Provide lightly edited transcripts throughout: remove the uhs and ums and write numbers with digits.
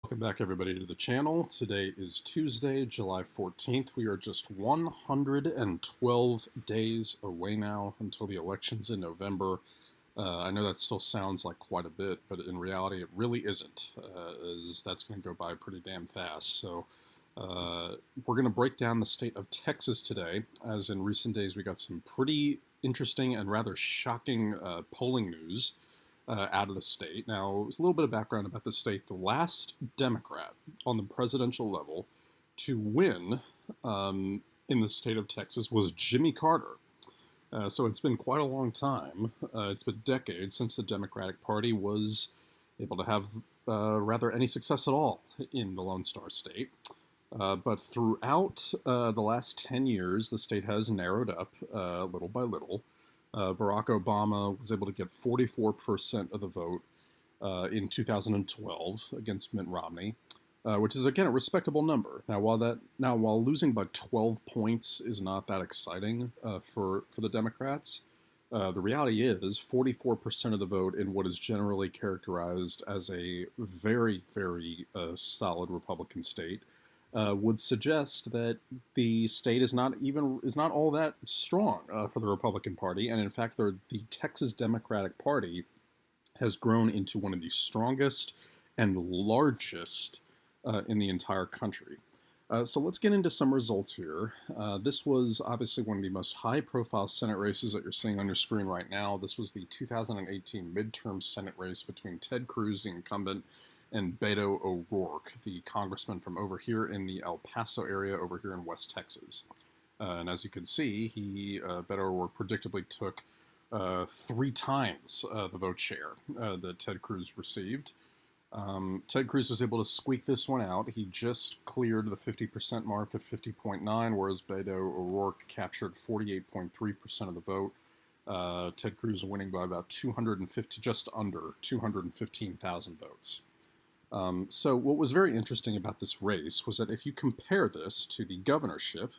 Welcome back, everybody, to the channel. Today is Tuesday, July 14th. We are just 112 days away now until the elections in November. I know that still sounds like quite a bit, but in reality, it really isn't, as that's going to go by pretty damn fast. So we're going to break down the state of Texas today, as in recent days we got some pretty interesting and rather shocking polling news out of the state. Now, a little bit of background about the state. The last Democrat on the presidential level to win in the state of Texas was Jimmy Carter. So it's been quite a long time. It's been decades since the Democratic Party was able to have rather any success at all in the Lone Star State. But throughout the last 10 years, the state has narrowed up little by little. Barack Obama was able to get 44% of the vote in 2012 against Mitt Romney, which is again a respectable number. While losing by 12 points is not that exciting for the Democrats, the reality is 44% of the vote in what is generally characterized as a very, very solid Republican state would suggest that the state is not all that strong for the Republican Party, and in fact, the Texas Democratic Party has grown into one of the strongest and largest in the entire country. So let's get into some results here. This was obviously one of the most high-profile Senate races that you're seeing on your screen right now. This was the 2018 midterm Senate race between Ted Cruz, the incumbent, and Beto O'Rourke, the congressman from over here in the El Paso area over here in West Texas. And as you can see, Beto O'Rourke predictably took 3 times the vote share that Ted Cruz received. Ted Cruz was able to squeak this one out. He just cleared the 50% mark at 50.9, whereas Beto O'Rourke captured 48.3% of the vote. Ted Cruz winning by about just under 215,000 votes. So what was very interesting about this race was that if you compare this to the governorship,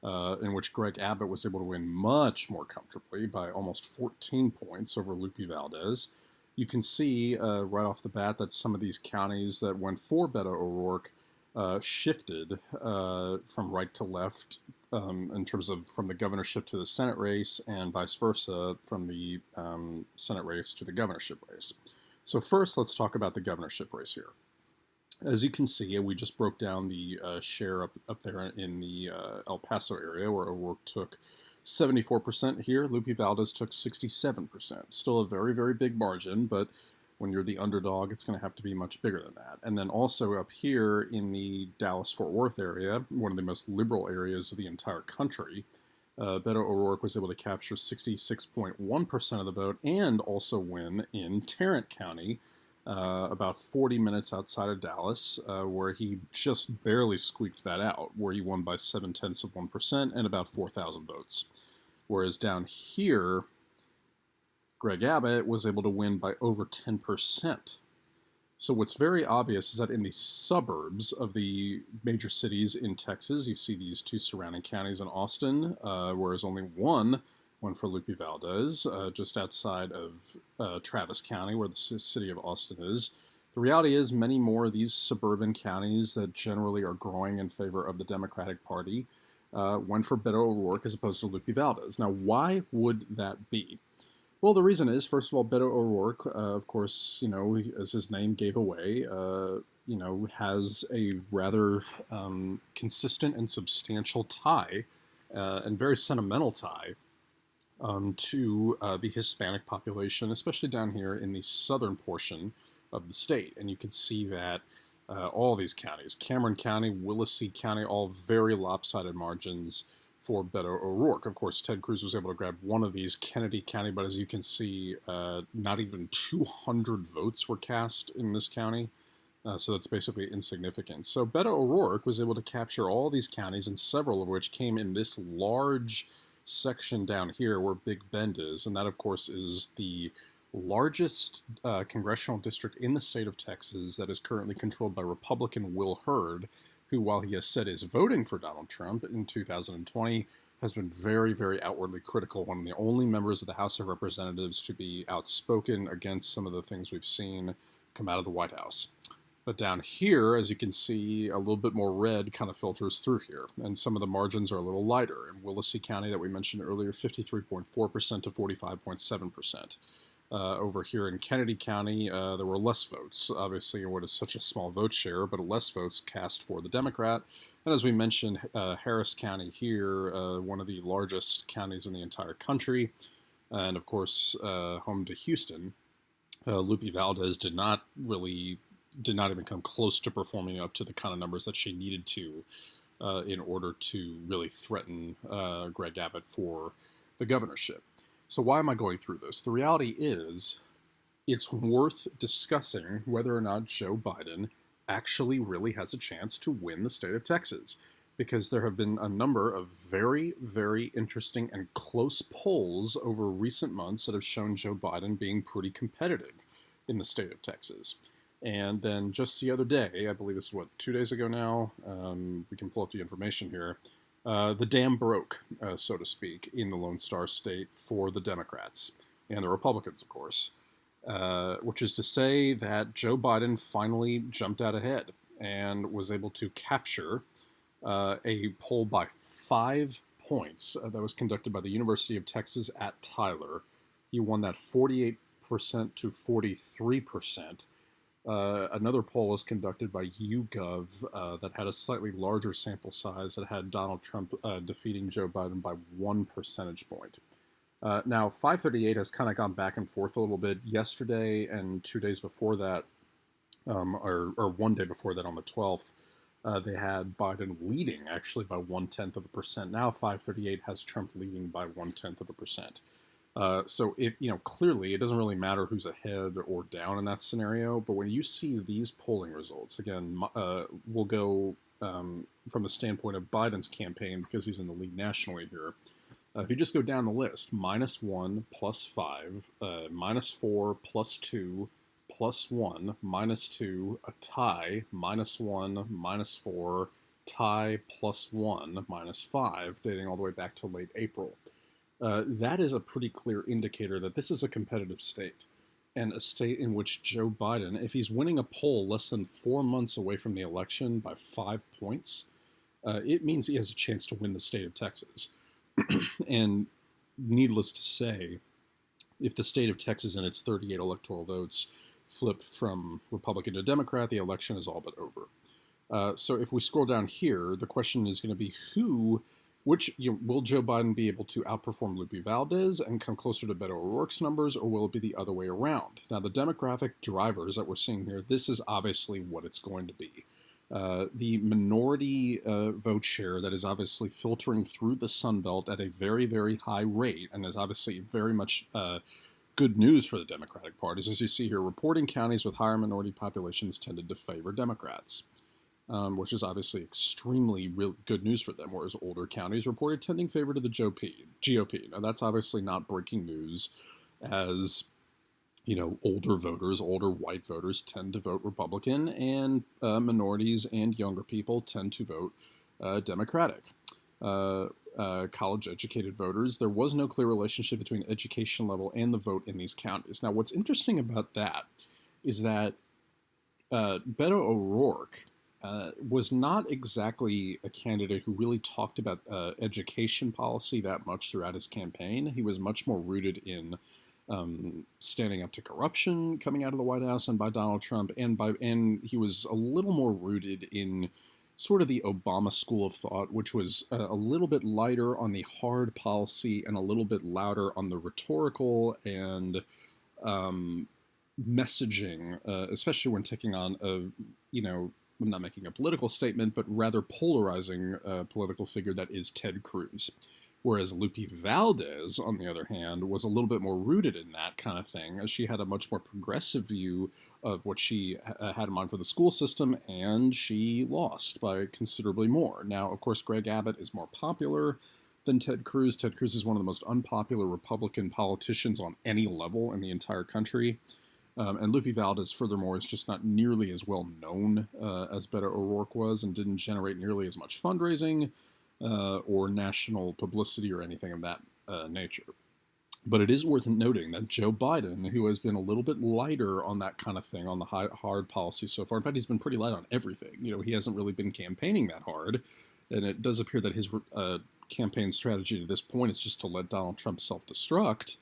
in which Greg Abbott was able to win much more comfortably by almost 14 points over Lupe Valdez, you can see right off the bat that some of these counties that went for Beto O'Rourke shifted from right to left in terms of from the governorship to the Senate race, and vice versa from the Senate race to the governorship race. So first, let's talk about the governorship race here. As you can see, we just broke down the share up there in the El Paso area, where O'Rourke took 74% here. Lupe Valdez took 67%. Still a very, very big margin, but when you're the underdog, it's going to have to be much bigger than that. And then also up here in the Dallas-Fort Worth area, one of the most liberal areas of the entire country, Beto O'Rourke was able to capture 66.1% of the vote and also win in Tarrant County, about 40 minutes outside of Dallas, where he just barely squeaked that out, where he won by 0.7% and about 4,000 votes. Whereas down here, Greg Abbott was able to win by over 10%. So what's very obvious is that in the suburbs of the major cities in Texas, you see these 2 surrounding counties in Austin, whereas only one went for Lupe Valdez, just outside of Travis County, where the city of Austin is. The reality is many more of these suburban counties that generally are growing in favor of the Democratic Party went for Beto O'Rourke as opposed to Lupe Valdez. Now, why would that be? Well, the reason is, first of all, Beto O'Rourke, of course, as his name gave away, has a rather consistent and substantial tie, and very sentimental tie, to the Hispanic population, especially down here in the southern portion of the state. And you can see that all these counties, Cameron County, Willacy County, all very lopsided margins for Beto O'Rourke. Of course, Ted Cruz was able to grab one of these, Kennedy County, but as you can see, not even 200 votes were cast in this county, so that's basically insignificant. So Beto O'Rourke was able to capture all these counties, and several of which came in this large section down here where Big Bend is, and that, of course, is the largest congressional district in the state of Texas that is currently controlled by Republican Will Hurd, who, while he has said is voting for Donald Trump in 2020, has been very, very outwardly critical, one of the only members of the House of Representatives to be outspoken against some of the things we've seen come out of the White House. But down here, as you can see, a little bit more red kind of filters through here, and some of the margins are a little lighter. In Willacy County that we mentioned earlier, 53.4% to 45.7%. Over here in Kennedy County, there were less votes, obviously, in what is such a small vote share, but less votes cast for the Democrat. And as we mentioned, Harris County here, one of the largest counties in the entire country, and of course, home to Houston, Lupe Valdez did not even come close to performing up to the kind of numbers that she needed to in order to really threaten Greg Abbott for the governorship. So why am I going through this? The reality is it's worth discussing whether or not Joe Biden actually really has a chance to win the state of Texas, because there have been a number of very, very interesting and close polls over recent months that have shown Joe Biden being pretty competitive in the state of Texas. And then just the other day, I believe this is 2 days ago now, we can pull up the information here, the dam broke, so to speak, in the Lone Star State for the Democrats and the Republicans, of course, which is to say that Joe Biden finally jumped out ahead and was able to capture a poll by 5 points that was conducted by the University of Texas at Tyler. He won that 48% to 43%. Another poll was conducted by YouGov that had a slightly larger sample size that had Donald Trump defeating Joe Biden by 1 percentage point. Now, 538 has kind of gone back and forth a little bit. Yesterday and 2 days before that, or 1 day before that on the 12th, they had Biden leading actually by 0.1%. Now 538 has Trump leading by 0.1%. So clearly it doesn't really matter who's ahead or down in that scenario. But when you see these polling results, again, we'll go from the standpoint of Biden's campaign because he's in the lead nationally here. If you just go down the list, -1, +5, -4, +2, +1, -2, a tie, -1, -4, tie, +1, -5, dating all the way back to late April. That is a pretty clear indicator that this is a competitive state, and a state in which Joe Biden, if he's winning a poll less than 4 months away from the election by 5 points, it means he has a chance to win the state of Texas. And needless to say, if the state of Texas and its 38 electoral votes flip from Republican to Democrat, the election is all but over. So if we scroll down here, the question is going to be will Joe Biden be able to outperform Lupe Valdez and come closer to Beto O'Rourke's numbers, or will it be the other way around? Now, the demographic drivers that we're seeing here, this is obviously what it's going to be. The minority vote share that is obviously filtering through the Sun Belt at a very, very high rate, and is obviously very much good news for the Democratic Party. As you see here, reporting counties with higher minority populations tended to favor Democrats, which is obviously extremely good news for them, whereas older counties reported tending favor to the GOP. Now, that's obviously not breaking news, as older voters, older white voters tend to vote Republican, and minorities and younger people tend to vote Democratic. College-educated voters, there was no clear relationship between education level and the vote in these counties. Now, what's interesting about that is that Beto O'Rourke was not exactly a candidate who really talked about education policy that much throughout his campaign. He was much more rooted in standing up to corruption coming out of the White House and by Donald Trump, and he was a little more rooted in sort of the Obama school of thought, which was a little bit lighter on the hard policy and a little bit louder on the rhetorical and messaging, especially when taking on I'm not making a political statement, but rather polarizing political figure that is Ted Cruz. Whereas Lupe Valdez, on the other hand, was a little bit more rooted in that kind of thing, as she had a much more progressive view of what she had in mind for the school system, and she lost by considerably more. Now, of course, Greg Abbott is more popular than Ted Cruz. Ted Cruz is one of the most unpopular Republican politicians on any level in the entire country. And Lupe Valdez, furthermore, is just not nearly as well known as Beto O'Rourke was, and didn't generate nearly as much fundraising or national publicity or anything of that nature. But it is worth noting that Joe Biden, who has been a little bit lighter on that kind of thing, on the hard policy so far, in fact, he's been pretty light on everything. He hasn't really been campaigning that hard. And it does appear that his campaign strategy to this point is just to let Donald Trump self-destruct,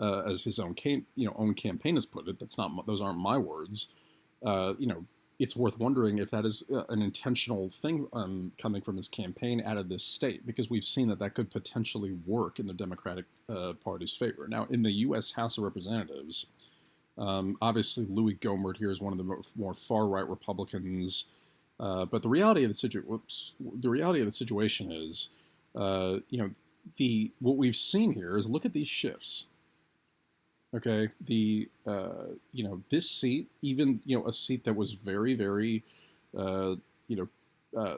as his own campaign has put it. Those aren't my words. It's worth wondering if that is an intentional thing coming from his campaign out of this state, because we've seen that could potentially work in the Democratic Party's favor. Now, in the U.S. House of Representatives, obviously Louis Gohmert here is one of the more far-right Republicans, but the reality of the situation is, what we've seen here is, look at these shifts. Okay, this seat, even a seat that was very, very,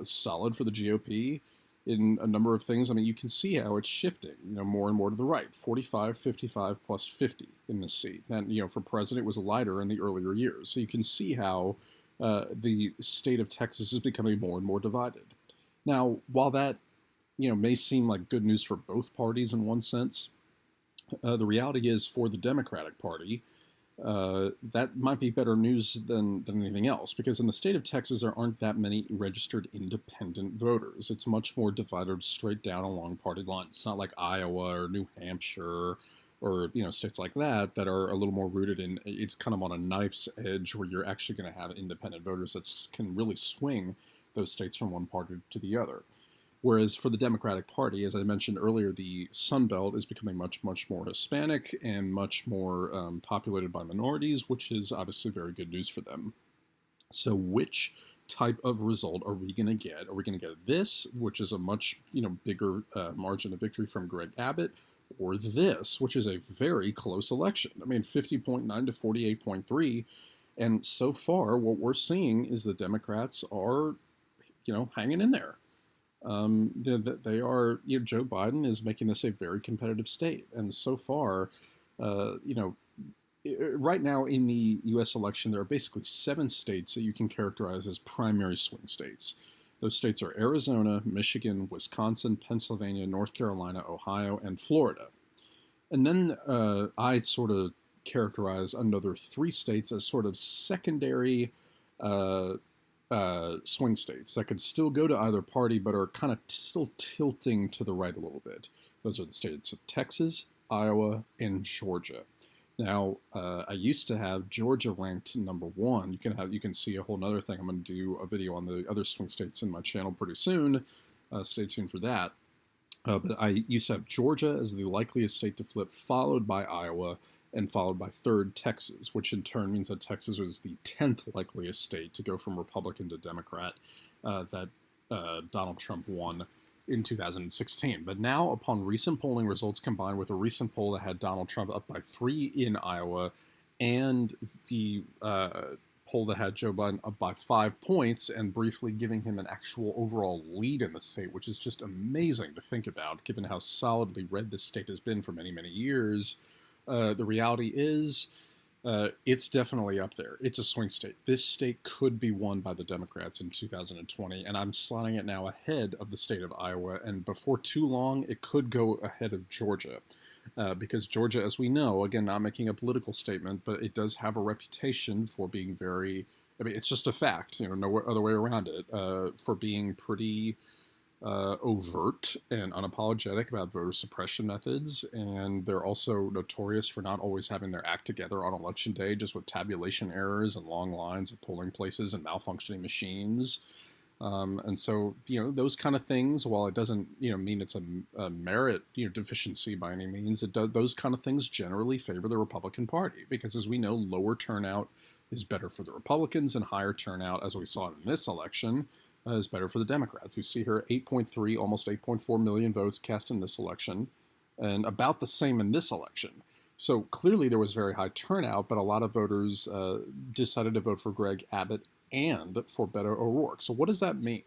solid for the GOP in a number of things. I mean, you can see how it's shifting, more and more to the right. 45, 55 plus 50 in this seat. And for president, it was lighter in the earlier years. So you can see how the state of Texas is becoming more and more divided. Now, while that may seem like good news for both parties in one sense, the reality is, for the Democratic Party, that might be better news than anything else, because in the state of Texas, there aren't that many registered independent voters. It's much more divided straight down along party lines. It's not like Iowa or New Hampshire or states like that are a little more rooted in, it's kind of on a knife's edge, where you're actually going to have independent voters that can really swing those states from one party to the other. Whereas for the Democratic Party, as I mentioned earlier, the Sun Belt is becoming much, much more Hispanic and much more populated by minorities, which is obviously very good news for them. So which type of result are we going to get? Are we going to get this, which is a much bigger margin of victory from Greg Abbott, or this, which is a very close election? I mean, 50.9 to 48.3. And so far, what we're seeing is the Democrats are, hanging in there. They are, Joe Biden is making this a very competitive state. And so far, right now in the U.S. election, there are basically 7 states that you can characterize as primary swing states. Those states are Arizona, Michigan, Wisconsin, Pennsylvania, North Carolina, Ohio, and Florida. And then I sort of characterize another 3 states as sort of secondary swing states that could still go to either party, but are kind of still tilting to the right a little bit. Those are the states of Texas, Iowa, and Georgia. Now, I used to have Georgia ranked number 1. You can see a whole nother thing. I'm going to do a video on the other swing states in my channel pretty soon. Stay tuned for that. But I used to have Georgia as the likeliest state to flip, followed by Iowa, and followed by 3rd Texas, which in turn means that Texas was the 10th likeliest state to go from Republican to Democrat that Donald Trump won in 2016. But now, upon recent polling results combined with a recent poll that had Donald Trump up by 3 in Iowa, and the poll that had Joe Biden up by 5 points and briefly giving him an actual overall lead in the state, which is just amazing to think about, given how solidly red this state has been for many, many years. The reality is, it's definitely up there. It's a swing state. This state could be won by the Democrats in 2020, and I'm slotting it now ahead of the state of Iowa, and before too long, it could go ahead of Georgia. Because Georgia, as we know, again, not making a political statement, but it does have a reputation for being very, it's just a fact, no other way around it, for being pretty overt and unapologetic about voter suppression methods, and they're also notorious for not always having their act together on election day, just with tabulation errors and long lines at polling places and malfunctioning machines. And so, those kind of things, while it doesn't, mean it's a merit, deficiency by any means, those kind of things generally favor the Republican Party, because as we know, lower turnout is better for the Republicans, and higher turnout, as we saw in this election, is better for the Democrats, who see here 8.3, almost 8.4 million votes cast in this election, and about the same in this election. So clearly there was very high turnout, but a lot of voters decided to vote for Greg Abbott and for Beto O'Rourke. So what does that mean?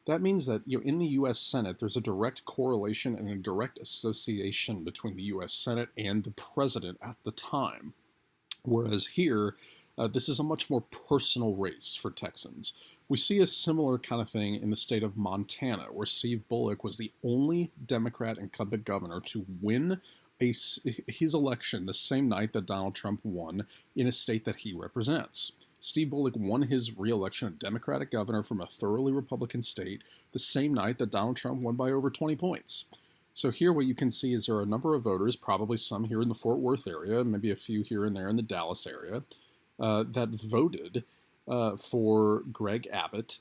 That means that in the U.S. Senate, there's a direct correlation and a direct association between the U.S. Senate and the president at the time. Whereas here, this is a much more personal race for Texans. We see a similar kind of thing in the state of Montana, where Steve Bullock was the only Democrat incumbent governor to win his election the same night that Donald Trump won in a state that he represents. Steve Bullock won his re-election as Democratic governor from a thoroughly Republican state the same night that Donald Trump won by over 20 points. So here what you can see is there are a number of voters, probably some here in the Fort Worth area, maybe a few here and there in the Dallas area, that voted for Greg Abbott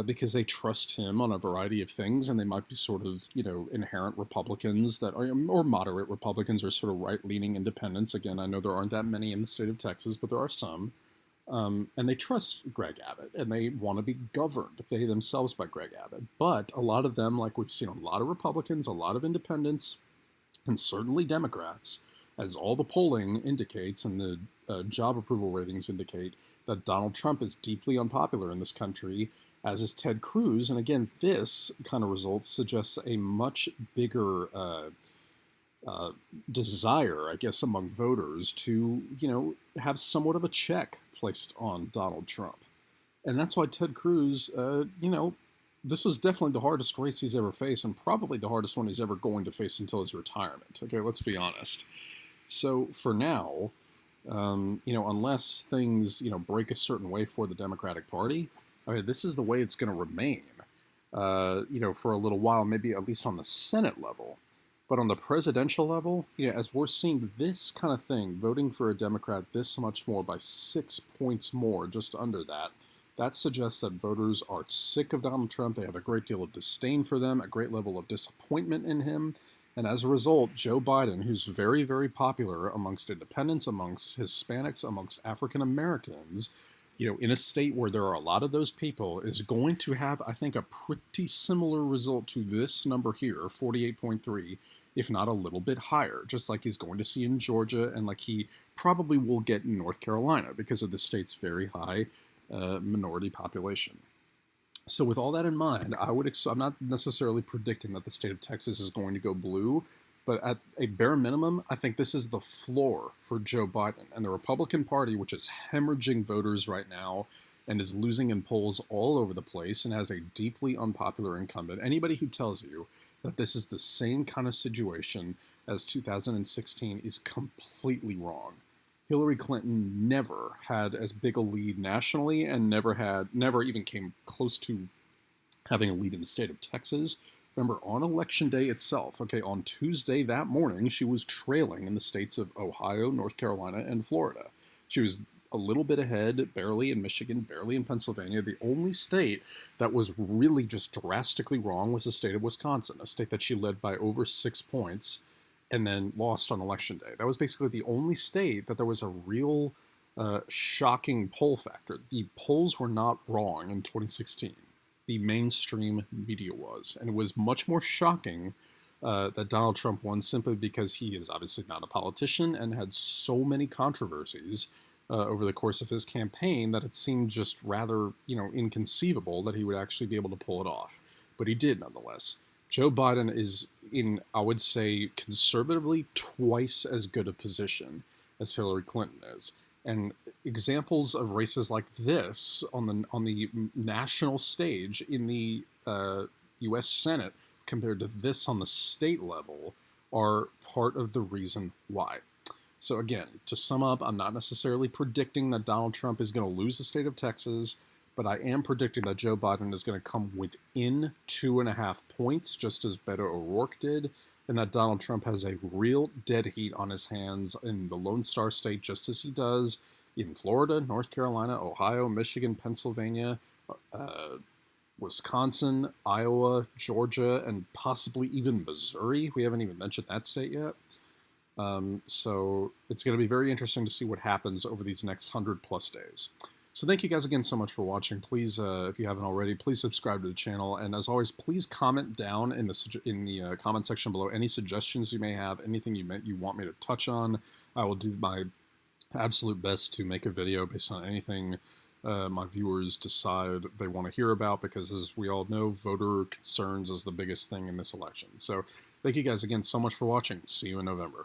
because they trust him on a variety of things, and they might be sort of, inherent Republicans that are, or moderate Republicans, or sort of right-leaning independents. Again, I know there aren't that many in the state of Texas, but there are some. And they trust Greg Abbott, and they want to be governed, they themselves, by Greg Abbott. But a lot of them, like we've seen a lot of Republicans, a lot of independents, and certainly Democrats, as all the polling indicates and the job approval ratings indicate, that Donald Trump is deeply unpopular in this country, as is Ted Cruz. And again, this kind of result suggests a much bigger desire, I guess, among voters to, have somewhat of a check placed on Donald Trump. And that's why Ted Cruz, this was definitely the hardest race he's ever faced, and probably the hardest one he's ever going to face until his retirement. Okay, let's be honest. So for now, unless things, break a certain way for the Democratic Party, I mean, this is the way it's going to remain, for a little while, maybe at least on the Senate level. But on the presidential level, as we're seeing this kind of thing, voting for a Democrat this much more, by 6 points more, just under that, that suggests that voters are sick of Donald Trump. They have a great deal of disdain for them, a great level of disappointment in him. And as a result, Joe Biden, who's very, very popular amongst independents, amongst Hispanics, amongst African Americans, in a state where there are a lot of those people, is going to have, I think, a pretty similar result to this number here, 48.3, if not a little bit higher, just like he's going to see in Georgia, and like he probably will get in North Carolina because of the state's very high minority population. So with all that in mind, I'm not necessarily predicting that the state of Texas is going to go blue, but at a bare minimum, I think this is the floor for Joe Biden and the Republican Party, which is hemorrhaging voters right now and is losing in polls all over the place and has a deeply unpopular incumbent. Anybody who tells you that this is the same kind of situation as 2016 is completely wrong. Hillary Clinton never had as big a lead nationally, and never even came close to having a lead in the state of Texas. Remember, on Election Day itself, on Tuesday that morning, she was trailing in the states of Ohio, North Carolina, and Florida. She was a little bit ahead, barely in Michigan, barely in Pennsylvania. The only state that was really just drastically wrong was the state of Wisconsin, a state that she led by over 6 points and then lost on Election Day. That was basically the only state that there was a real shocking poll factor. The polls were not wrong in 2016. The mainstream media was. And it was much more shocking that Donald Trump won, simply because he is obviously not a politician and had so many controversies over the course of his campaign that it seemed just rather, inconceivable that he would actually be able to pull it off. But he did, nonetheless. Joe Biden is in, I would say, conservatively twice as good a position as Hillary Clinton is. And examples of races like this on the national stage in the U.S. Senate compared to this on the state level are part of the reason why. So again, to sum up, I'm not necessarily predicting that Donald Trump is going to lose the state of Texas, but I am predicting that Joe Biden is going to come within 2.5 points, just as Beto O'Rourke did, and that Donald Trump has a real dead heat on his hands in the Lone Star State, just as he does in Florida, North Carolina, Ohio, Michigan, Pennsylvania, Wisconsin, Iowa, Georgia, and possibly even Missouri. We haven't even mentioned that state yet. So it's going to be very interesting to see what happens over these next 100+ days. So thank you guys again so much for watching. Please, if you haven't already, please subscribe to the channel. And as always, please comment down in the comment section below any suggestions you may have, anything you want me to touch on. I will do my absolute best to make a video based on anything my viewers decide they want to hear about, because as we all know, voter concerns is the biggest thing in this election. So thank you guys again so much for watching. See you in November.